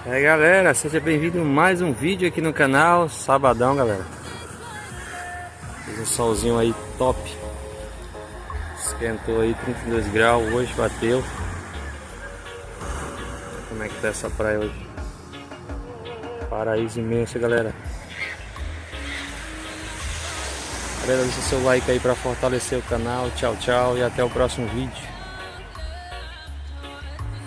E aí galera, seja bem-vindo a mais um vídeo aqui no canal. Sabadão, galera. Fez um solzinho aí top. Esquentou aí 32 graus, hoje bateu. Como é que tá essa praia hoje? Paraíso imenso, galera. Galera, deixa seu like aí pra fortalecer o canal. Tchau, tchau e até o próximo vídeo.